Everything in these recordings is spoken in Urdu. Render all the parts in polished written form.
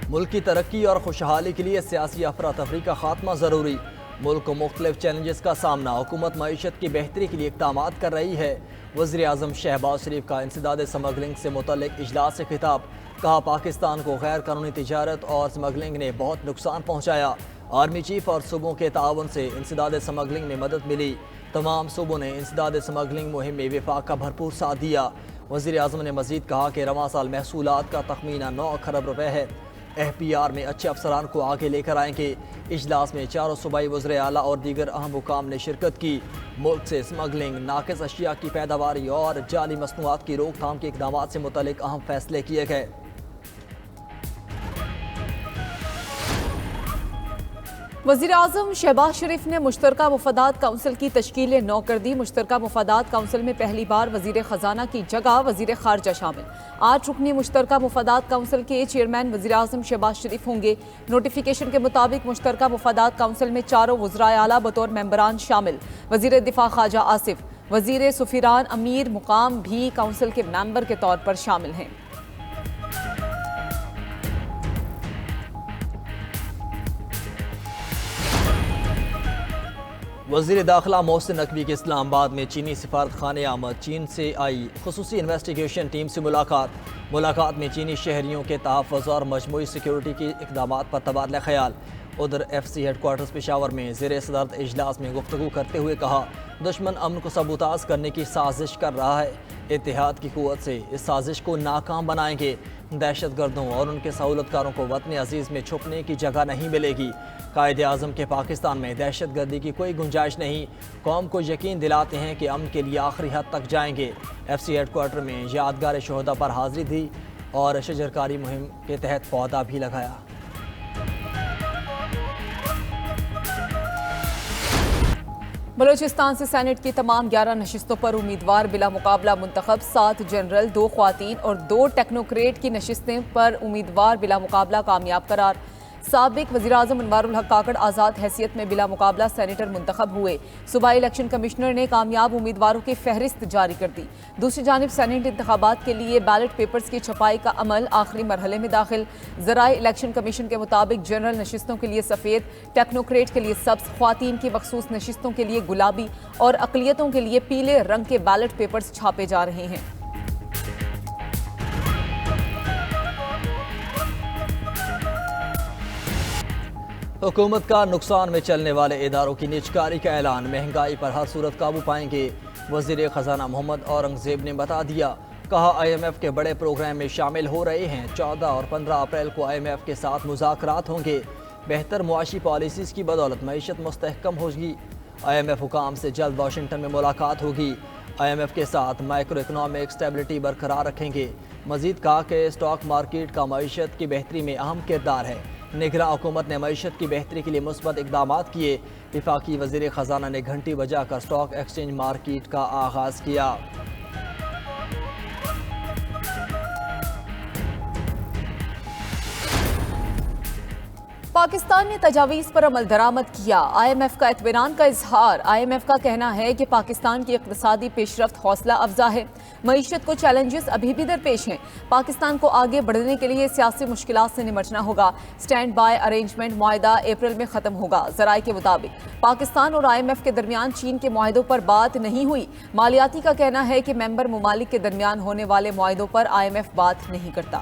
ملک کی ترقی اور خوشحالی کے لیے سیاسی افراتفری کا خاتمہ ضروری۔ ملک کو مختلف چیلنجز کا سامنا، حکومت معیشت کی بہتری کے لیے اقدامات کر رہی ہے۔ وزیر اعظم شہباز شریف کا انسداد سمگلنگ سے متعلق اجلاس سے خطاب، کہا پاکستان کو غیر قانونی تجارت اور سمگلنگ نے بہت نقصان پہنچایا۔ آرمی چیف اور صوبوں کے تعاون سے انسداد سمگلنگ میں مدد ملی۔ تمام صوبوں نے انسداد سمگلنگ مہم میں وفاق کا بھرپور ساتھ دیا۔ وزیر اعظم نے مزید کہا کہ رواں سال محصولات کا تخمینہ 9 کھرب روپے ہے۔ FPR میں اچھے افسران کو آگے لے کر آئیں گے۔ اجلاس میں 4 صوبائی وزرائے اعلیٰ اور دیگر اہم حکام نے شرکت کی۔ ملک سے سمگلنگ، ناقص اشیاء کی پیداواری اور جعلی مصنوعات کی روک تھام کے اقدامات سے متعلق اہم فیصلے کیے گئے۔ وزیر اعظم شہباز شریف نے مشترکہ مفادات کونسل کی تشکیل 9 کر دی۔ مشترکہ مفادات کونسل میں پہلی بار وزیر خزانہ کی جگہ وزیر خارجہ شامل۔ 8 رکنی مشترکہ مفادات کونسل کے چیئرمین وزیر اعظم شہباز شریف ہوں گے۔ نوٹیفیکیشن کے مطابق مشترکہ مفادات کونسل میں 4 وزرائے اعلیٰ بطور ممبران شامل۔ وزیر دفاع خواجہ آصف، وزیر سفیران امیر مقام بھی کونسل کے ممبر کے طور پر شامل ہیں۔ وزیر داخلہ محسن نقوی کی اسلام آباد میں چینی سفارت خانے آمد۔ چین سے آئی خصوصی انویسٹیگیشن ٹیم سے ملاقات میں چینی شہریوں کے تحفظ اور مجموعی سیکیورٹی کے اقدامات پر تبادلہ خیال۔ ادھر FC ہیڈ کوارٹرز پشاور میں زیر صدارت اجلاس میں گفتگو کرتے ہوئے کہا دشمن امن کو سبوتاژ کرنے کی سازش کر رہا ہے، اتحاد کی قوت سے اس سازش کو ناکام بنائیں گے۔ دہشت گردوں اور ان کے سہولت کاروں کو وطن عزیز میں چھپنے کی جگہ نہیں ملے گی۔ قائد اعظم کے پاکستان میں دہشت گردی کی کوئی گنجائش نہیں، قوم کو یقین دلاتے ہیں کہ امن کے لیے آخری حد تک جائیں گے۔ FC ہیڈ کوارٹر میں یادگار شہداء پر حاضری دی اور شجرکاری مہم کے تحت پودا بھی لگایا۔ بلوچستان سے سینٹ کی تمام 11 نشستوں پر امیدوار بلا مقابلہ منتخب۔ 7 جنرل، 2 خواتین اور 2 ٹیکنوکریٹ کی نشستیں پر امیدوار بلا مقابلہ کامیاب قرار۔ سابق وزیراعظم انوار الحق کاکڑ آزاد حیثیت میں بلا مقابلہ سینیٹر منتخب ہوئے۔ صوبائی الیکشن کمشنر نے کامیاب امیدواروں کی فہرست جاری کر دی۔ دوسری جانب سینیٹ انتخابات کے لیے بیلٹ پیپرز کی چھپائی کا عمل آخری مرحلے میں داخل۔ ذرائع الیکشن کمیشن کے مطابق جنرل نشستوں کے لیے سفید، ٹیکنوکریٹ کے لیے سبز، خواتین کی مخصوص نشستوں کے لیے گلابی اور اقلیتوں کے لیے پیلے رنگ کے بیلٹ پیپرز چھاپے جا رہے ہیں۔ حکومت کا نقصان میں چلنے والے اداروں کی نجکاری کا اعلان، مہنگائی پر ہر صورت قابو پائیں گے۔ وزیر خزانہ محمد اورنگزیب نے بتا دیا، کہا IMF کے بڑے پروگرام میں شامل ہو رہے ہیں۔ 14 اور 15 اپریل کو IMF کے ساتھ مذاکرات ہوں گے۔ بہتر معاشی پالیسیز کی بدولت معیشت مستحکم ہوگی۔ IMF حکام سے جلد واشنگٹن میں ملاقات ہوگی۔ IMF کے ساتھ مائیکرو اکنامک اسٹیبلٹی برقرار رکھیں گے۔ مزید کہا کہ اسٹاک مارکیٹ کا معیشت کی بہتری میں اہم کردار ہے۔ نگراں حکومت نے معیشت کی بہتری کے لیے مثبت اقدامات کیے۔ وفاقی وزیر خزانہ نے گھنٹی بجا کر اسٹاک ایکسچینج مارکیٹ کا آغاز کیا۔ پاکستان نے تجاویز پر عمل درآمد کیا، IMF کا اطمینان کا اظہار۔ IMF کا کہنا ہے کہ پاکستان کی اقتصادی پیش رفت حوصلہ افزا ہے، معیشت کو چیلنجز ابھی بھی درپیش ہیں۔ پاکستان کو آگے بڑھنے کے لیے سیاسی مشکلات سے نمٹنا ہوگا۔ سٹینڈ بائی ارینجمنٹ معاہدہ اپریل میں ختم ہوگا۔ ذرائع کے مطابق پاکستان اور IMF کے درمیان چین کے معاہدوں پر بات نہیں ہوئی۔ مالیاتی کا کہنا ہے کہ ممبر ممالک کے درمیان ہونے والے معاہدوں پر IMF بات نہیں کرتا۔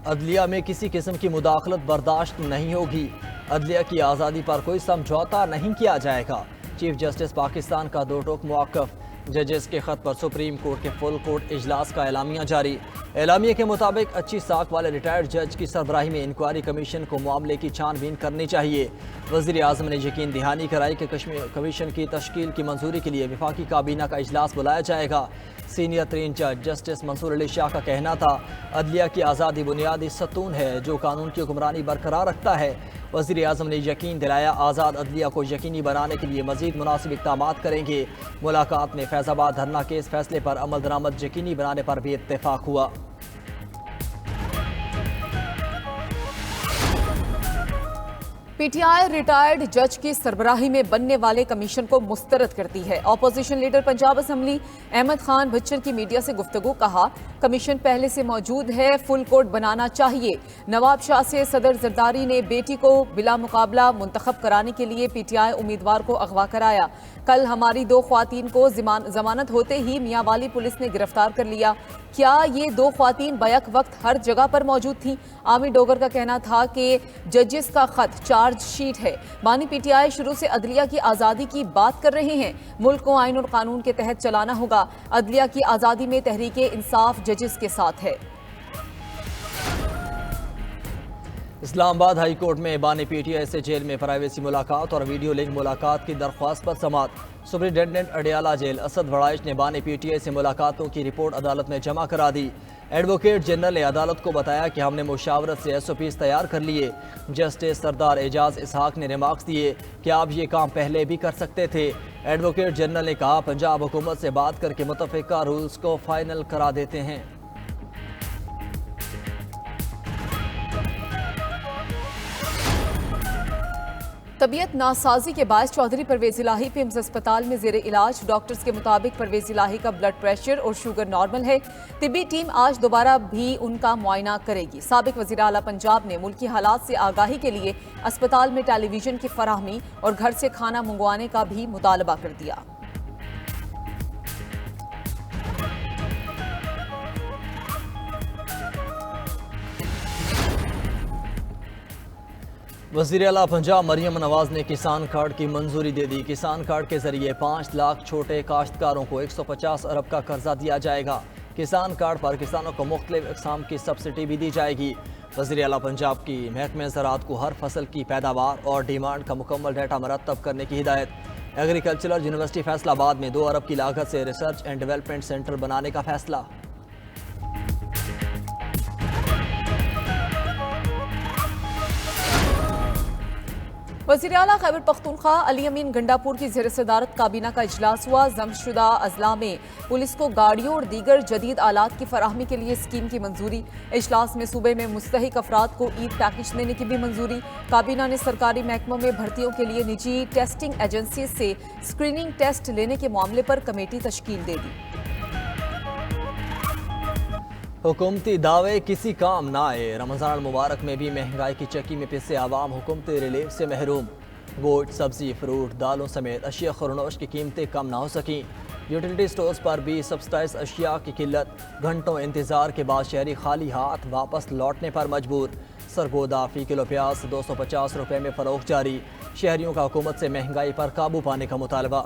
عدلیہ میں کسی قسم کی مداخلت برداشت نہیں ہوگی۔ عدلیہ کی آزادی پر کوئی سمجھوتا نہیں کیا جائے گا۔ چیف جسٹس پاکستان کا 2 ٹوک موقف۔ ججز کے خط پر سپریم کورٹ کے فل کورٹ اجلاس کا اعلامیہ جاری۔ اعلامیے کے مطابق اچھی ساکھ والے ریٹائرڈ جج کی سربراہی میں انکوائری کمیشن کو معاملے کی چھان بین کرنی چاہیے۔ وزیر اعظم نے یقین دہانی کرائی کہ کمیشن کی تشکیل کی منظوری کے لیے وفاقی کابینہ کا اجلاس بلایا جائے گا۔ سینئر ترین جج جسٹس منصور علی شاہ کا کہنا تھا، عدلیہ کی آزادی بنیادی ستون ہے جو قانون کی حکمرانی برقرار رکھتا ہے۔ وزیر اعظم نے یقین دلایا آزاد عدلیہ کو یقینی بنانے کے لیے مزید مناسب اقدامات کریں گے۔ ملاقات میں فیض آباد دھرنا کیس فیصلے پر عمل درآمد یقینی بنانے پر بھی اتفاق ہوا۔ پی ٹی آئی ریٹائرڈ جج کی سربراہی میں بننے والے کمیشن کو مسترد کرتی ہے۔ Opposition leader Punjab assembly Ahmed Khan Bachar کی میڈیا سے گفتگو، کہا کمیشن پہلے سے موجود ہے، فل کوڈ بنانا چاہیے۔ نواب شاہ سے صدر زرداری نے بیٹی کو بلا مقابلہ منتخب کرانے کے لیے پی ٹی آئی امیدوار کو اغوا کرایا۔ کل ہماری 2 خواتین کو ضمانت ہوتے ہی میاں والی پولیس نے گرفتار کر لیا۔ کیا یہ 2 خواتین بیک وقت ہر جگہ پر موجود تھیں؟ عامی ڈوگر کا کہنا تھا کہ ججز کا خط چارج شیٹ ہے۔ بانی پی ٹی آئی شروع سے عدلیہ کی آزادی کی بات کر رہے ہیں، ملک کو آئین اور قانون کے تحت چلانا ہوگا۔ عدلیہ کی آزادی میں تحریک انصاف ججز کے ساتھ ہے۔ اسلام آباد ہائی کورٹ میں بانی پی ٹی آئی سے جیل میں پرائیویسی ملاقات اور ویڈیو لنک ملاقات کی درخواست پر سماعت۔ سپرنٹینڈنٹ اڈیالہ جیل اسد وڑائچ نے بانی پی ٹی آئی سے ملاقاتوں کی رپورٹ عدالت میں جمع کرا دی۔ ایڈوکیٹ جنرل نے عدالت کو بتایا کہ ہم نے مشاورت سے ایس او پیز تیار کر لیے۔ جسٹس سردار اعجاز اسحاق نے ریمارکس دیے کہ آپ یہ کام پہلے بھی کر سکتے تھے۔ ایڈوکیٹ جنرل نے کہا پنجاب حکومت سے بات کر کے متفقہ رولز کو فائنل کرا دیتے ہیں۔ طبیعت ناسازی کے باعث چودھری پرویز الہی پیمز اسپتال میں زیر علاج۔ ڈاکٹرز کے مطابق پرویز الہی کا بلڈ پریشر اور شوگر نارمل ہے۔ طبی ٹیم آج دوبارہ بھی ان کا معائنہ کرے گی۔ سابق وزیر اعلیٰ پنجاب نے ملکی حالات سے آگاہی کے لیے اسپتال میں ٹیلی ویژن کی فراہمی اور گھر سے کھانا منگوانے کا بھی مطالبہ کر دیا۔ وزیر اعلیٰ پنجاب مریم نواز نے کسان کارڈ کی منظوری دے دی۔ کسان کارڈ کے ذریعے 5 لاکھ چھوٹے کاشتکاروں کو 150 ارب کا قرضہ دیا جائے گا۔ کسان کارڈ پر کسانوں کو مختلف اقسام کی سبسڈی بھی دی جائے گی۔ وزیر اعلیٰ پنجاب کی محکمہ زراعت کو ہر فصل کی پیداوار اور ڈیمانڈ کا مکمل ڈیٹا مرتب کرنے کی ہدایت۔ ایگریکلچرل یونیورسٹی فیصل آباد میں 2 ارب کی لاگت سے ریسرچ اینڈ ڈیولپمنٹ سینٹر بنانے کا فیصلہ۔ وزیر اعلیٰ خیبر پختونخوا علی امین گنڈاپور کی زیر صدارت کابینہ کا اجلاس ہوا۔ ضم شدہ اضلاع میں پولیس کو گاڑیوں اور دیگر جدید آلات کی فراہمی کے لیے اسکیم کی منظوری۔ اجلاس میں صوبے میں مستحق افراد کو عید پیکج دینے کی بھی منظوری۔ کابینہ نے سرکاری محکموں میں بھرتیوں کے لیے نجی ٹیسٹنگ ایجنسیز سے اسکریننگ ٹیسٹ لینے کے معاملے پر کمیٹی تشکیل دے دی۔ حکومتی دعوے کسی کام نہ آئے۔ رمضان المبارک میں بھی مہنگائی کی چکی میں پسے عوام حکومتی ریلیف سے محروم۔ گوشت، سبزی، فروٹ، دالوں سمیت اشیاء خورنوش کی قیمتیں کم نہ ہو سکیں۔ یوٹیلیٹی سٹورز پر بھی سبسڈائز اشیاء کی قلت۔ گھنٹوں انتظار کے بعد شہری خالی ہاتھ واپس لوٹنے پر مجبور۔ سرگودا فی کلو پیاز 250 روپے میں فروخت جاری۔ شہریوں کا حکومت سے مہنگائی پر قابو پانے کا مطالبہ۔